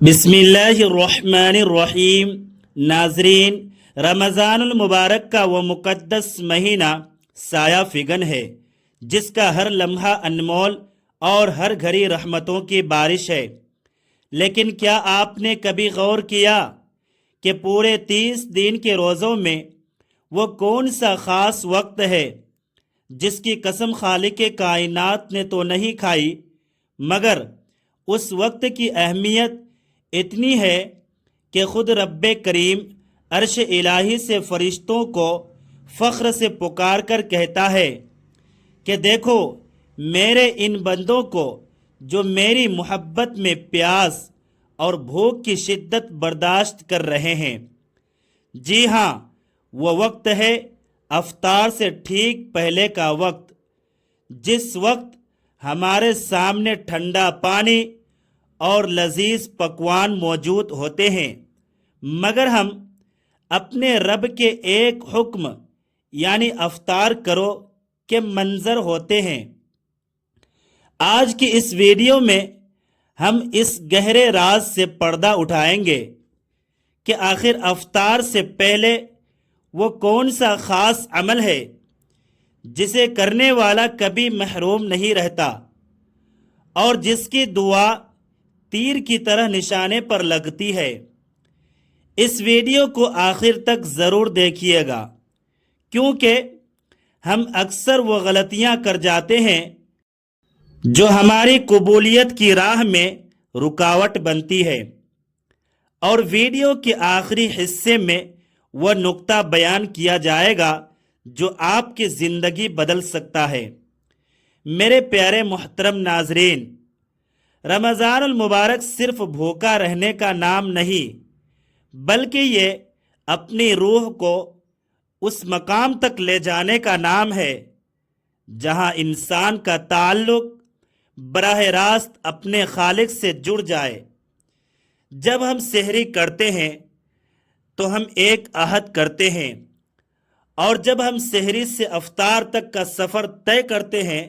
بسم اللہ الرحمن الرحیم۔ ناظرین، رمضان المبارک کا وہ مقدس مہینہ سایہ فگن ہے جس کا ہر لمحہ انمول اور ہر گھڑی رحمتوں کی بارش ہے۔ لیکن کیا آپ نے کبھی غور کیا کہ پورے 30 دن کے روزوں میں وہ کون سا خاص وقت ہے جس کی قسم خالق کائنات نے تو نہیں کھائی، مگر اس وقت کی اہمیت اتنی ہے کہ خود رب کریم عرش الہی سے فرشتوں کو فخر سے پکار کر کہتا ہے کہ دیکھو میرے ان بندوں کو جو میری محبت میں پیاس اور بھوک کی شدت برداشت کر رہے ہیں۔ جی ہاں، وہ وقت ہے افطار سے ٹھیک پہلے کا وقت، جس وقت ہمارے سامنے ٹھنڈا پانی اور لذیذ پکوان موجود ہوتے ہیں، مگر ہم اپنے رب کے ایک حکم یعنی افطار کرو کے منظر ہوتے ہیں۔ آج کی اس ویڈیو میں ہم اس گہرے راز سے پردہ اٹھائیں گے کہ آخر افطار سے پہلے وہ کون سا خاص عمل ہے جسے کرنے والا کبھی محروم نہیں رہتا اور جس کی دعا تیر کی طرح نشانے پر لگتی ہے۔ اس ویڈیو کو آخر تک ضرور دیکھیے گا، کیونکہ ہم اکثر وہ غلطیاں کر جاتے ہیں جو ہماری قبولیت کی راہ میں رکاوٹ بنتی ہے، اور ویڈیو کے آخری حصے میں وہ نقطہ بیان کیا جائے گا جو آپ کی زندگی بدل سکتا ہے۔ میرے پیارے محترم ناظرین، رمضان المبارک صرف بھوکا رہنے کا نام نہیں، بلکہ یہ اپنی روح کو اس مقام تک لے جانے کا نام ہے جہاں انسان کا تعلق براہ راست اپنے خالق سے جڑ جائے۔ جب ہم سحری کرتے ہیں تو ہم ایک عہد کرتے ہیں، اور جب ہم سحری سے افطار تک کا سفر طے کرتے ہیں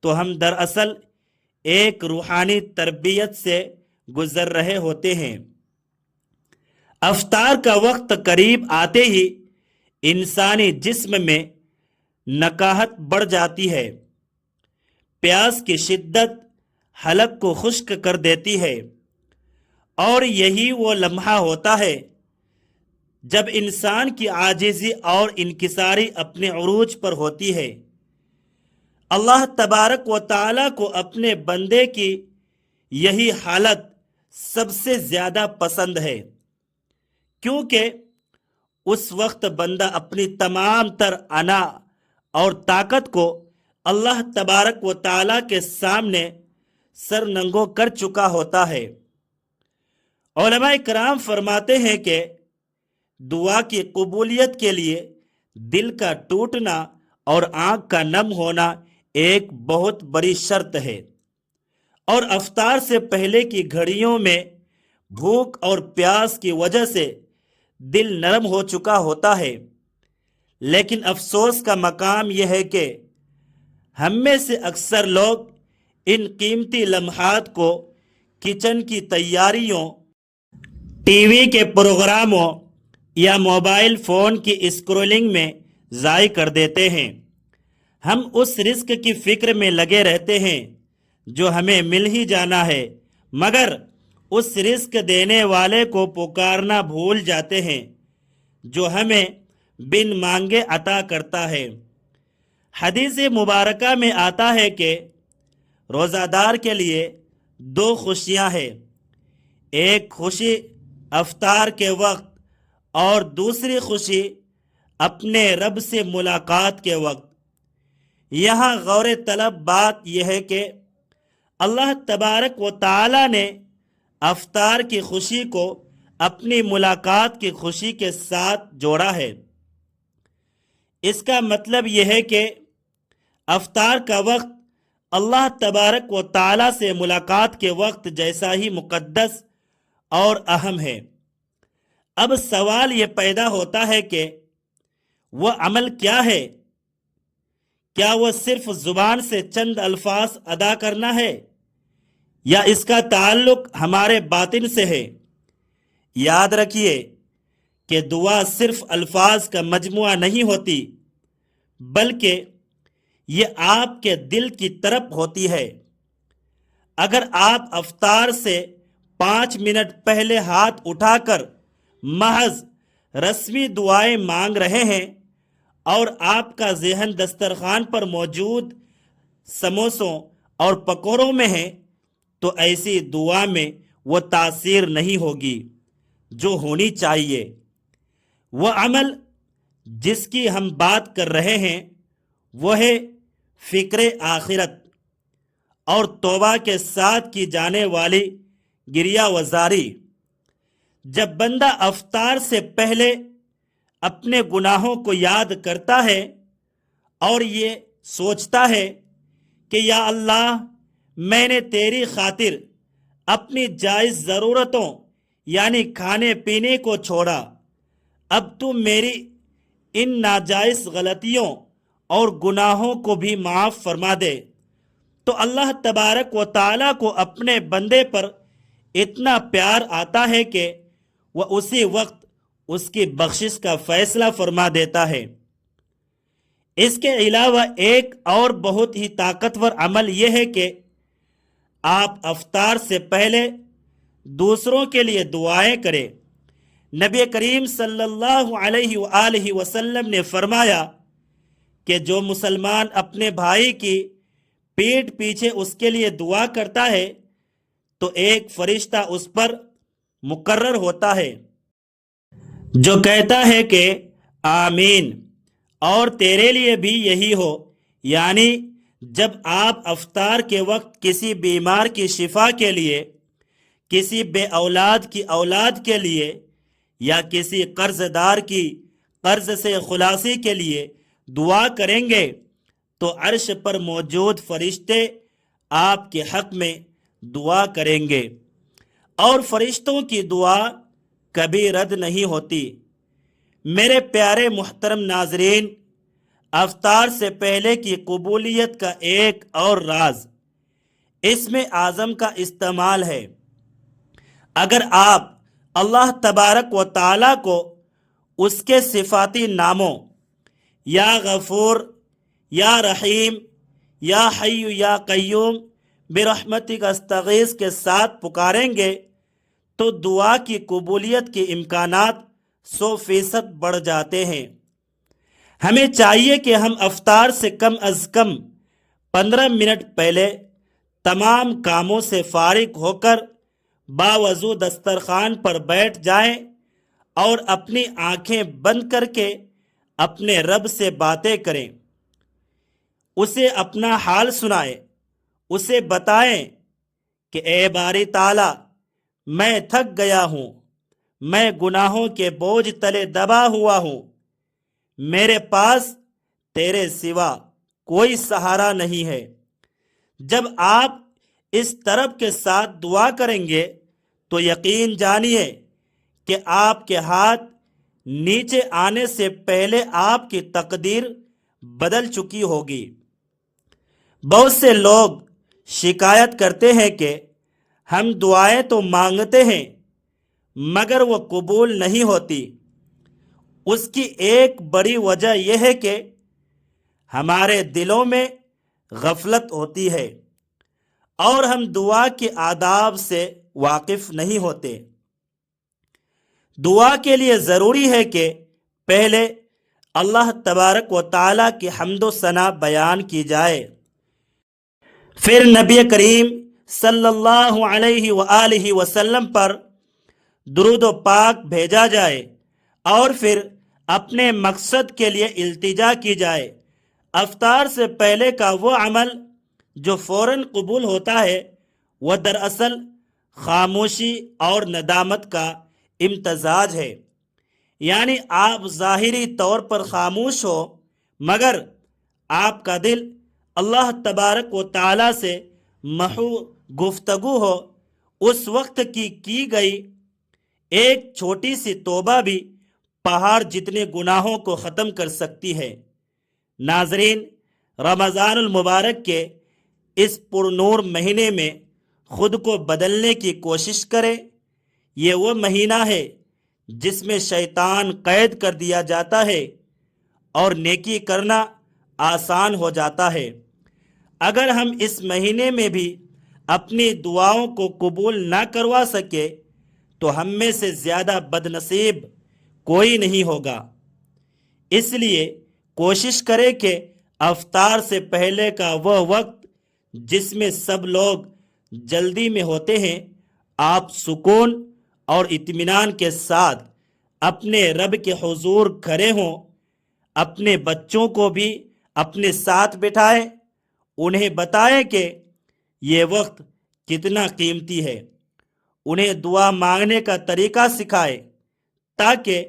تو ہم دراصل ایک روحانی تربیت سے گزر رہے ہوتے ہیں۔ افطار کا وقت قریب آتے ہی انسانی جسم میں نکاہت بڑھ جاتی ہے، پیاس کی شدت حلق کو خشک کر دیتی ہے، اور یہی وہ لمحہ ہوتا ہے جب انسان کی عاجزی اور انکساری اپنے عروج پر ہوتی ہے۔ اللہ تبارک و تعالیٰ کو اپنے بندے کی یہی حالت سب سے زیادہ پسند ہے، کیونکہ اس وقت بندہ اپنی تمام تر انا اور طاقت کو اللہ تبارک و تعالیٰ کے سامنے سر ننگو کر چکا ہوتا ہے۔ علماء کرام فرماتے ہیں کہ دعا کی قبولیت کے لیے دل کا ٹوٹنا اور آنکھ کا نم ہونا ایک بہت بڑی شرط ہے، اور افطار سے پہلے کی گھڑیوں میں بھوک اور پیاس کی وجہ سے دل نرم ہو چکا ہوتا ہے۔ لیکن افسوس کا مقام یہ ہے کہ ہم میں سے اکثر لوگ ان قیمتی لمحات کو کچن کی تیاریوں، ٹی وی کے پروگراموں یا موبائل فون کی اسکرولنگ میں ضائع کر دیتے ہیں۔ ہم اس رزق کی فکر میں لگے رہتے ہیں جو ہمیں مل ہی جانا ہے، مگر اس رزق دینے والے کو پکارنا بھول جاتے ہیں جو ہمیں بن مانگے عطا کرتا ہے۔ حدیث مبارکہ میں آتا ہے کہ روزہ دار کے لیے 2 خوشیاں ہیں، ایک خوشی افطار کے وقت اور دوسری خوشی اپنے رب سے ملاقات کے وقت۔ یہاں غور طلب بات یہ ہے کہ اللہ تبارک و تعالی نے افطار کی خوشی کو اپنی ملاقات کی خوشی کے ساتھ جوڑا ہے۔ اس کا مطلب یہ ہے کہ افطار کا وقت اللہ تبارک و تعالی سے ملاقات کے وقت جیسا ہی مقدس اور اہم ہے۔ اب سوال یہ پیدا ہوتا ہے کہ وہ عمل کیا ہے؟ کیا وہ صرف زبان سے چند الفاظ ادا کرنا ہے، یا اس کا تعلق ہمارے باطن سے ہے۔ یاد رکھیے کہ دعا صرف الفاظ کا مجموعہ نہیں ہوتی، بلکہ یہ آپ کے دل کی طرف ہوتی ہے۔ اگر آپ افطار سے 5 منٹ پہلے ہاتھ اٹھا کر محض رسمی دعائیں مانگ رہے ہیں اور آپ کا ذہن دسترخوان پر موجود سموسوں اور پکوڑوں میں ہے، تو ایسی دعا میں وہ تاثیر نہیں ہوگی جو ہونی چاہیے۔ وہ عمل جس کی ہم بات کر رہے ہیں وہ ہے فکر آخرت اور توبہ کے ساتھ کی جانے والی گریہ وزاری۔ جب بندہ افطار سے پہلے اپنے گناہوں کو یاد کرتا ہے اور یہ سوچتا ہے کہ یا اللہ، میں نے تیری خاطر اپنی جائز ضرورتوں یعنی کھانے پینے کو چھوڑا، اب تو میری ان ناجائز غلطیوں اور گناہوں کو بھی معاف فرما دے، تو اللہ تبارک و تعالیٰ کو اپنے بندے پر اتنا پیار آتا ہے کہ وہ اسی وقت اس کی بخشش کا فیصلہ فرما دیتا ہے۔ اس کے علاوہ ایک اور بہت ہی طاقتور عمل یہ ہے کہ آپ افطار سے پہلے دوسروں کے لیے دعائیں کریں۔ نبی کریم صلی اللہ علیہ وآلہ وسلم نے فرمایا کہ جو مسلمان اپنے بھائی کی پیٹھ پیچھے اس کے لیے دعا کرتا ہے تو ایک فرشتہ اس پر مقرر ہوتا ہے جو کہتا ہے کہ آمین، اور تیرے لیے بھی یہی ہو۔ یعنی جب آپ افطار کے وقت کسی بیمار کی شفا کے لیے، کسی بے اولاد کی اولاد کے لیے، یا کسی قرض دار کی قرض سے خلاصی کے لیے دعا کریں گے تو عرش پر موجود فرشتے آپ کے حق میں دعا کریں گے، اور فرشتوں کی دعا کبھی رد نہیں ہوتی۔ میرے پیارے محترم ناظرین، افطار سے پہلے کی قبولیت کا ایک اور راز اسم اعظم کا استعمال ہے۔ اگر آپ اللہ تبارک و تعالیٰ کو اس کے صفاتی ناموں یا غفور، یا رحیم، یا حی یا قیوم برحمتک استغیث کے ساتھ پکاریں گے تو دعا کی قبولیت کے امکانات 100% بڑھ جاتے ہیں۔ ہمیں چاہیے کہ ہم افطار سے کم از کم 15 منٹ پہلے تمام کاموں سے فارغ ہو کر باوضو دسترخوان پر بیٹھ جائیں اور اپنی آنکھیں بند کر کے اپنے رب سے باتیں کریں، اسے اپنا حال سنائیں، اسے بتائیں کہ اے باری تعالیٰ، میں تھک گیا ہوں، میں گناہوں کے بوجھ تلے دبا ہوا ہوں، میرے پاس تیرے سوا کوئی سہارا نہیں ہے۔ جب آپ اس طرف کے ساتھ دعا کریں گے تو یقین جانیے کہ آپ کے ہاتھ نیچے آنے سے پہلے آپ کی تقدیر بدل چکی ہوگی۔ بہت سے لوگ شکایت کرتے ہیں کہ ہم دعائیں تو مانگتے ہیں مگر وہ قبول نہیں ہوتی۔ اس کی ایک بڑی وجہ یہ ہے کہ ہمارے دلوں میں غفلت ہوتی ہے اور ہم دعا کے آداب سے واقف نہیں ہوتے۔ دعا کے لیے ضروری ہے کہ پہلے اللہ تبارک و تعالیٰ کی حمد و ثنا بیان کی جائے، پھر نبی کریم صلی اللہ علیہ وآلہ وسلم پر درود و پاک بھیجا جائے، اور پھر اپنے مقصد کے لیے التجا کی جائے۔ افطار سے پہلے کا وہ عمل جو فوراً قبول ہوتا ہے وہ دراصل خاموشی اور ندامت کا امتزاج ہے۔ یعنی آپ ظاہری طور پر خاموش ہو مگر آپ کا دل اللہ تبارک و تعالیٰ سے محو گفتگو ہو۔ اس وقت کی گئی ایک چھوٹی سی توبہ بھی پہاڑ جتنے گناہوں کو ختم کر سکتی ہے۔ ناظرین، رمضان المبارک کے اس پرنور مہینے میں خود کو بدلنے کی کوشش کرے۔ یہ وہ مہینہ ہے جس میں شیطان قید کر دیا جاتا ہے اور نیکی کرنا آسان ہو جاتا ہے۔ اگر ہم اس مہینے میں بھی اپنی دعاؤں کو قبول نہ کروا سکے تو ہم میں سے زیادہ بد نصیب کوئی نہیں ہوگا۔ اس لیے کوشش کرے کہ افطار سے پہلے کا وہ وقت جس میں سب لوگ جلدی میں ہوتے ہیں، آپ سکون اور اطمینان کے ساتھ اپنے رب کے حضور کھڑے ہوں۔ اپنے بچوں کو بھی اپنے ساتھ بٹھائے، انہیں بتائیں کہ یہ وقت کتنا قیمتی ہے۔ انہیں دعا مانگنے کا طریقہ سکھائے تاکہ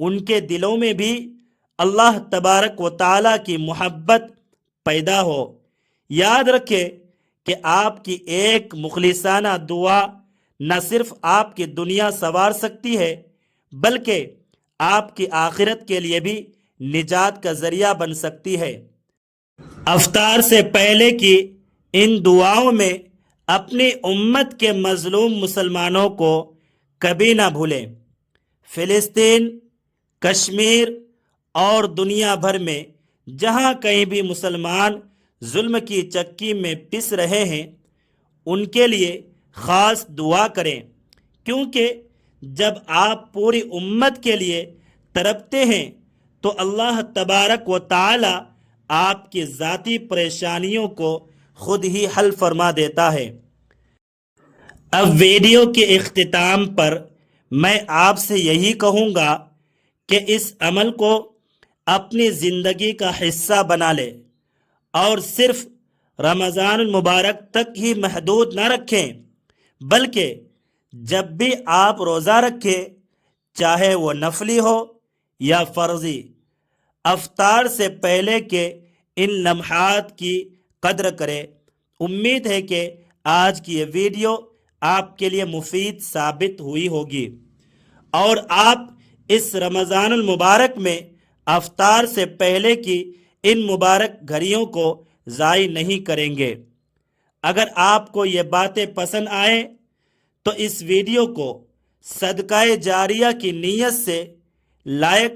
ان کے دلوں میں بھی اللہ تبارک و تعالیٰ کی محبت پیدا ہو۔ یاد رکھے کہ آپ کی ایک مخلصانہ دعا نہ صرف آپ کی دنیا سنوار سکتی ہے بلکہ آپ کی آخرت کے لیے بھی نجات کا ذریعہ بن سکتی ہے۔ افطار سے پہلے کی ان دعاؤں میں اپنی امت کے مظلوم مسلمانوں کو کبھی نہ بھولیں۔ فلسطین، کشمیر اور دنیا بھر میں جہاں کہیں بھی مسلمان ظلم کی چکی میں پس رہے ہیں، ان کے لیے خاص دعا کریں، کیونکہ جب آپ پوری امت کے لیے تڑپتے ہیں تو اللہ تبارک و تعالی آپ کی ذاتی پریشانیوں کو خود ہی حل فرما دیتا ہے۔ اب ویڈیو کے اختتام پر میں آپ سے یہی کہوں گا کہ اس عمل کو اپنی زندگی کا حصہ بنا لے اور صرف رمضان المبارک تک ہی محدود نہ رکھیں، بلکہ جب بھی آپ روزہ رکھیں، چاہے وہ نفلی ہو یا فرضی، افطار سے پہلے کے ان لمحات کی قدر کریں۔ امید ہے کہ آج کی یہ ویڈیو آپ کے لیے مفید ثابت ہوئی ہوگی اور آپ اس رمضان المبارک میں افطار سے پہلے کی ان مبارک گھڑیوں کو ضائع نہیں کریں گے۔ اگر آپ کو یہ باتیں پسند آئیں تو اس ویڈیو کو صدقہ جاریہ کی نیت سے لائک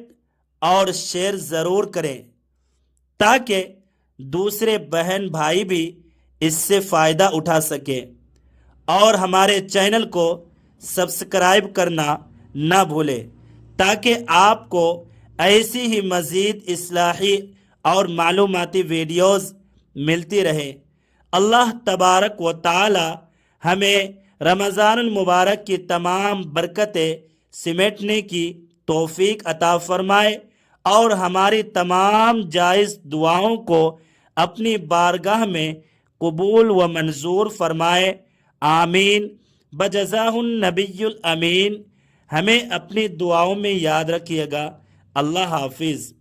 اور شیئر ضرور کریں تاکہ دوسرے بہن بھائی بھی اس سے فائدہ اٹھا سکیں، اور ہمارے چینل کو سبسکرائب کرنا نہ بھولیں تاکہ آپ کو ایسی ہی مزید اصلاحی اور معلوماتی ویڈیوز ملتی رہے۔ اللہ تبارک و تعالی ہمیں رمضان المبارک کی تمام برکتیں سمیٹنے کی توفیق عطا فرمائے اور ہماری تمام جائز دعاؤں کو اپنی بارگاہ میں قبول و منظور فرمائے، آمین بجزاہ النبی الامین۔ ہمیں اپنی دعاؤں میں یاد رکھیے گا۔ اللہ حافظ۔